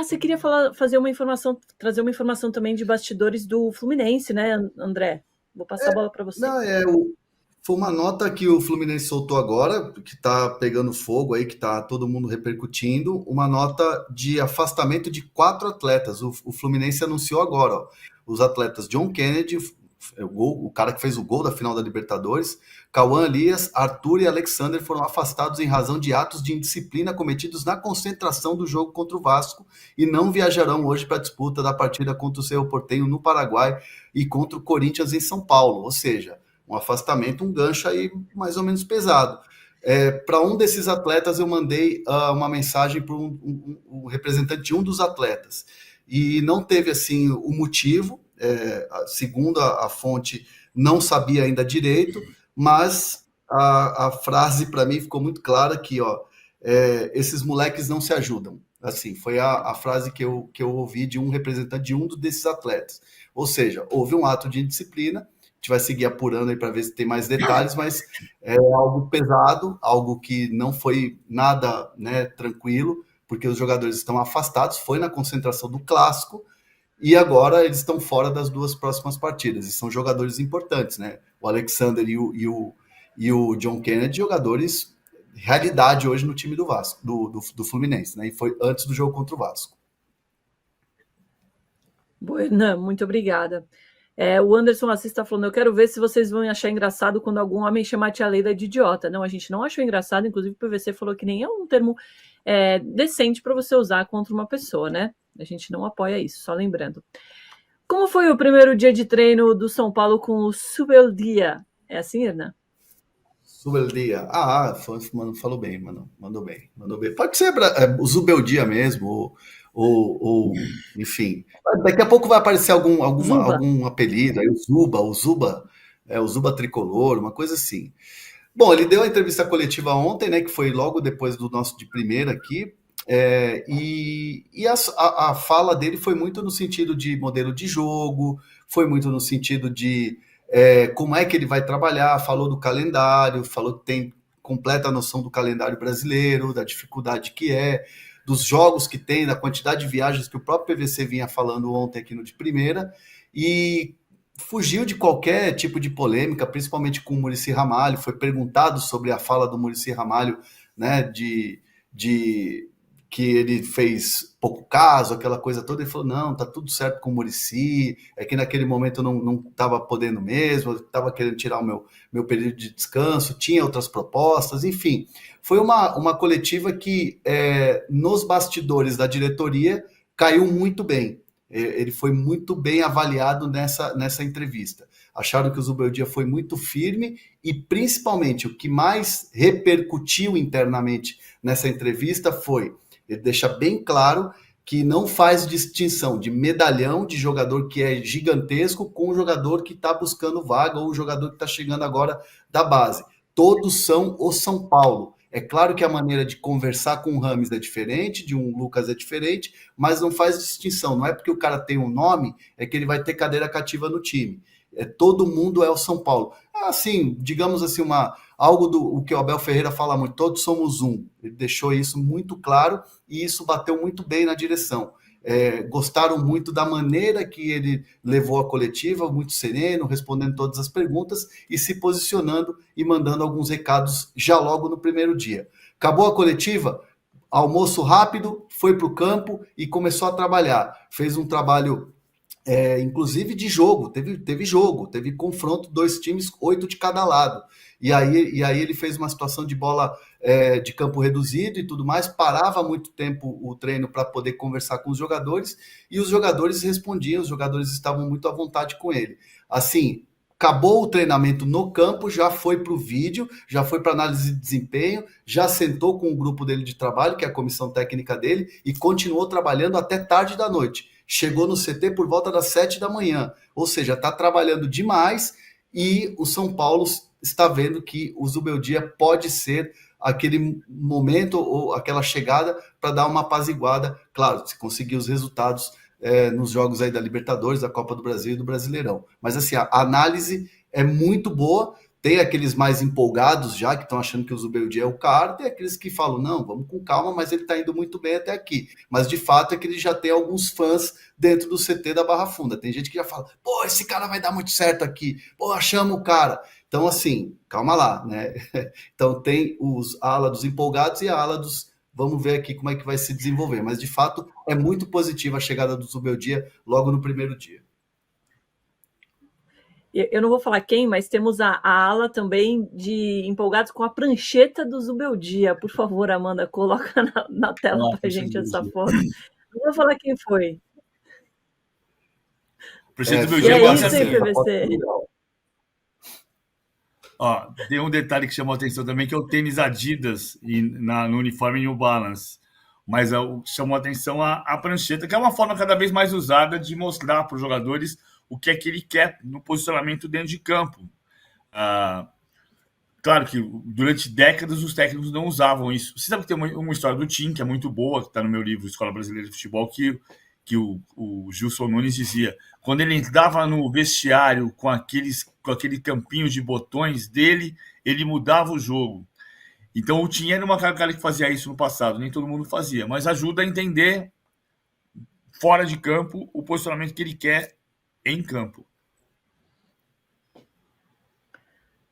você queria fazer uma informação, trazer uma informação também de bastidores do Fluminense, né, André? Vou passar a bola para você. Não, foi uma nota que o Fluminense soltou agora, que está pegando fogo aí, que está todo mundo repercutindo, uma nota de afastamento de 4 atletas. O Fluminense anunciou agora, ó, os atletas John Kennedy, o cara que fez o gol da final da Libertadores, Cauã Elias, Arthur e Alexander foram afastados em razão de atos de indisciplina cometidos na concentração do jogo contra o Vasco e não viajarão hoje para a disputa da partida contra o Cerro Porteño no Paraguai e contra o Corinthians em São Paulo. Ou seja, um afastamento, um gancho aí mais ou menos pesado. Para um desses atletas, eu mandei uma mensagem para um representante de um dos atletas. E não teve, assim, o motivo, segundo a fonte, não sabia ainda direito, mas a frase para mim ficou muito clara que, esses moleques não se ajudam. Assim, foi a frase que eu ouvi de um representante de um desses atletas. Ou seja, houve um ato de indisciplina, a gente vai seguir apurando aí para ver se tem mais detalhes, mas é algo pesado, algo que não foi nada, né, tranquilo, porque os jogadores estão afastados, foi na concentração do Clássico, e agora eles estão fora das 2 próximas partidas, e são jogadores importantes, né? O Alexander e o John Kennedy, jogadores realidade hoje no time do Vasco, do Fluminense, né? E foi antes do jogo contra o Vasco. Buena, muito obrigada. O Anderson Assis está falando, eu quero ver se vocês vão achar engraçado quando algum homem chamar a tia Leila de idiota. Não, a gente não achou engraçado, inclusive o PVC falou que nem é um termo decente para você usar contra uma pessoa, né? A gente não apoia isso, só lembrando. Como foi o primeiro dia de treino do São Paulo com o Zubeldia? É assim, Hernan? Zubeldia. Mano, falou bem, mano. Mandou bem. Pode ser o Zubeldia mesmo, ou enfim. Daqui a pouco vai aparecer algum apelido, aí o Zuba Tricolor, uma coisa assim. Bom, ele deu a entrevista coletiva ontem, né, que foi logo depois do nosso de primeira aqui, e a fala dele foi muito no sentido de modelo de jogo, foi muito no sentido de como é que ele vai trabalhar, falou do calendário, falou que tem completa noção do calendário brasileiro, da dificuldade que dos jogos que tem, da quantidade de viagens que o próprio PVC vinha falando ontem aqui no de primeira, e fugiu de qualquer tipo de polêmica, principalmente com o Muricy Ramalho. Foi perguntado sobre a fala do Muricy Ramalho, né, de que ele fez pouco caso, aquela coisa toda. Ele falou, não, tá tudo certo com o Muricy, é que naquele momento eu não estava podendo mesmo, eu estava querendo tirar o meu período de descanso, tinha outras propostas, enfim. Foi uma coletiva que, nos bastidores da diretoria, caiu muito bem. Ele foi muito bem avaliado nessa entrevista. Acharam que o Zubeldia foi muito firme e, principalmente, o que mais repercutiu internamente nessa entrevista foi ele deixa bem claro que não faz distinção de medalhão, de jogador que é gigantesco, com o jogador que está buscando vaga ou o jogador que está chegando agora da base. Todos são o São Paulo. É claro que a maneira de conversar com o Rames é diferente, de um Lucas é diferente, mas não faz distinção. Não é porque o cara tem um nome, é que ele vai ter cadeira cativa no time. Todo mundo é o São Paulo. Assim, digamos assim, algo o que o Abel Ferreira fala muito, todos somos um. Ele deixou isso muito claro e isso bateu muito bem na direção. Gostaram muito da maneira que ele levou a coletiva, muito sereno, respondendo todas as perguntas e se posicionando e mandando alguns recados já logo no primeiro dia. Acabou a coletiva, almoço rápido, foi para o campo e começou a trabalhar. Fez um trabalho, inclusive de jogo, teve confronto, 2 times, 8 de cada lado. E aí ele fez uma situação de bola de campo reduzido e tudo mais, parava muito tempo o treino para poder conversar com os jogadores, e os jogadores respondiam, os jogadores estavam muito à vontade com ele. Assim, acabou o treinamento no campo, já foi para o vídeo, já foi para análise de desempenho, já sentou com o grupo dele de trabalho, que é a comissão técnica dele, e continuou trabalhando até tarde da noite. Chegou no CT por volta das 7 da manhã, ou seja, está trabalhando demais, e o São Paulo está vendo que o Zubeldia pode ser aquele momento ou aquela chegada para dar uma apaziguada, claro, se conseguir os resultados nos jogos aí da Libertadores, da Copa do Brasil e do Brasileirão. Mas assim, a análise é muito boa, tem aqueles mais empolgados já, que estão achando que o Zubeldia é o cara, tem aqueles que falam, não, vamos com calma, mas ele está indo muito bem até aqui. Mas de fato é que ele já tem alguns fãs dentro do CT da Barra Funda. Tem gente que já fala, pô, esse cara vai dar muito certo aqui, pô, chama o cara. Então, assim, calma lá, né? Então tem a ala dos empolgados e a ala dos vamos ver aqui como é que vai se desenvolver. Mas, de fato, é muito positiva a chegada do Zubeldia logo no primeiro dia. Eu não vou falar quem, mas temos a ala também de empolgados com a prancheta do Zubeldia. Por favor, Amanda, coloca na tela para a gente essa foto. Não vou falar quem foi. Prancheta do E Zubeldia é isso, hein, PVC? Ó, tem um detalhe que chamou a atenção também, que é o tênis Adidas no uniforme New Balance. Mas chamou a atenção a prancheta, que é uma forma cada vez mais usada de mostrar para os jogadores o que é que ele quer no posicionamento dentro de campo. Claro que durante décadas os técnicos não usavam isso. Você sabe que tem uma história do Tim, que é muito boa, que está no meu livro Escola Brasileira de Futebol, que o Gilson Nunes dizia, quando ele entrava no vestiário com aquele campinho de botões dele, ele mudava o jogo. Então o Tim era uma cara que fazia isso no passado, nem todo mundo fazia, mas ajuda a entender fora de campo o posicionamento que ele quer em campo.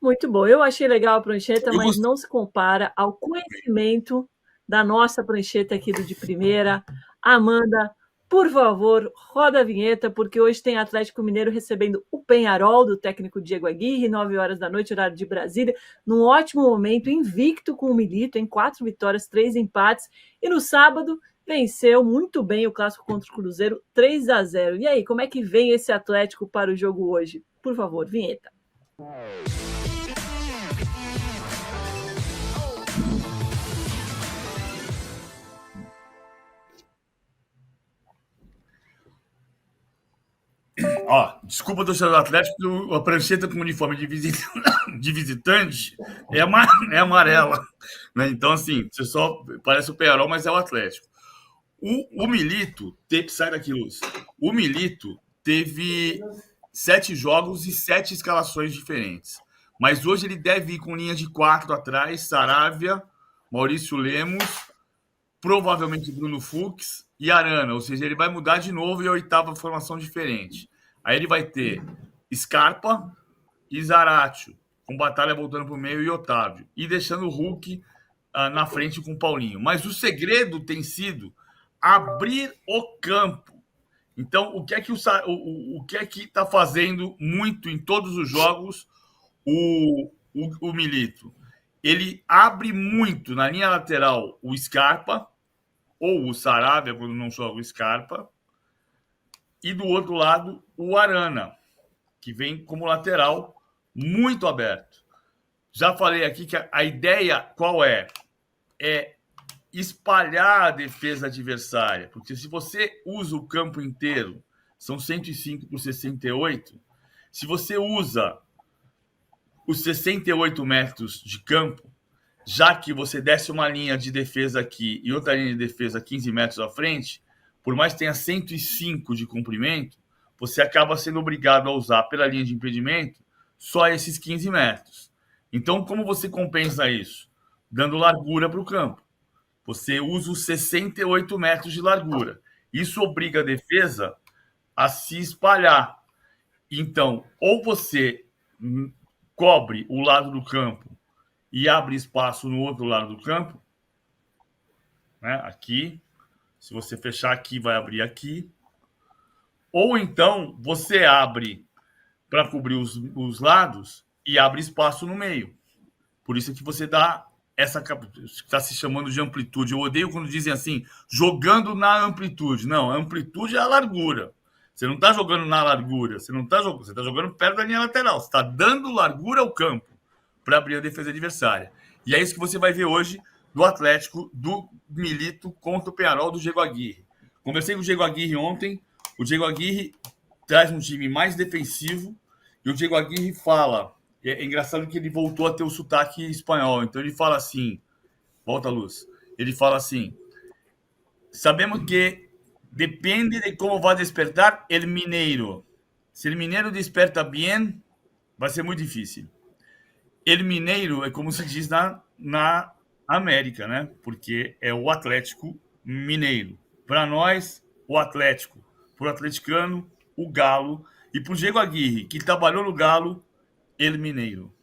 Muito bom. Eu achei legal a prancheta, mas não se compara ao conhecimento da nossa prancheta aqui do De Primeira. Amanda, por favor, roda a vinheta, porque hoje tem Atlético Mineiro recebendo o Peñarol, do técnico Diego Aguirre, 9 horas da noite, horário de Brasília, num ótimo momento, invicto com o Milito, em 4 vitórias, 3 empates, e no sábado venceu muito bem o clássico contra o Cruzeiro, 3-0. E aí, como é que vem esse Atlético para o jogo hoje? Por favor, vinheta. Ó, desculpa, torcedor do Atlético, a prancheta com uniforme de visitante é amarela. Né? Então, assim, você só parece o Peñarol, mas é o Atlético. O Milito, sai daqui, Luz. O Milito teve 7 jogos e 7 escalações diferentes. Mas hoje ele deve ir com linha de 4 atrás, Saravia, Maurício Lemos, provavelmente Bruno Fux e Arana. Ou seja, ele vai mudar de novo e a 8ª formação diferente. Aí ele vai ter Scarpa e Zaratio, com Batalha voltando para o meio e Otávio. E deixando o Hulk na frente com o Paulinho. Mas o segredo tem sido abrir o campo. Então, o que é que está fazendo muito em todos os jogos o Milito? Ele abre muito na linha lateral o Scarpa, ou o Saravia, quando não joga o Scarpa, e do outro lado o Arana, que vem como lateral muito aberto. Já falei aqui que a ideia qual é? É espalhar a defesa adversária, porque se você usa o campo inteiro, são 105 por 68, se você usa os 68 metros de campo, já que você desce uma linha de defesa aqui e outra linha de defesa 15 metros à frente, por mais que tenha 105 de comprimento, você acaba sendo obrigado a usar pela linha de impedimento só esses 15 metros. Então, como você compensa isso? Dando largura para o campo. Você usa os 68 metros de largura. Isso obriga a defesa a se espalhar. Então, ou você cobre o lado do campo e abre espaço no outro lado do campo, né? Aqui, se você fechar aqui, vai abrir aqui. Ou então, você abre para cobrir os lados e abre espaço no meio. Por isso que você dá essa que está se chamando de amplitude. Eu odeio quando dizem assim, jogando na amplitude. Não, a amplitude é a largura. Você não está jogando na largura, você está jogando perto da linha lateral. Você está dando largura ao campo para abrir a defesa adversária. E é isso que você vai ver hoje do Atlético, do Milito contra o Peñarol do Diego Aguirre. Conversei com o Diego Aguirre ontem. O Diego Aguirre traz um time mais defensivo e o Diego Aguirre fala... É engraçado que ele voltou a ter o sotaque espanhol. Então ele fala assim, volta a luz. Ele fala assim, sabemos que depende de como vai despertar el Mineiro. Se el Mineiro desperta bem, vai ser muito difícil. ele Mineiro é como se diz na América, né? Porque é o Atlético Mineiro. Para nós, o Atlético. Para o atleticano, o Galo. E para o Diego Aguirre, que trabalhou no Galo, ele Mineiro.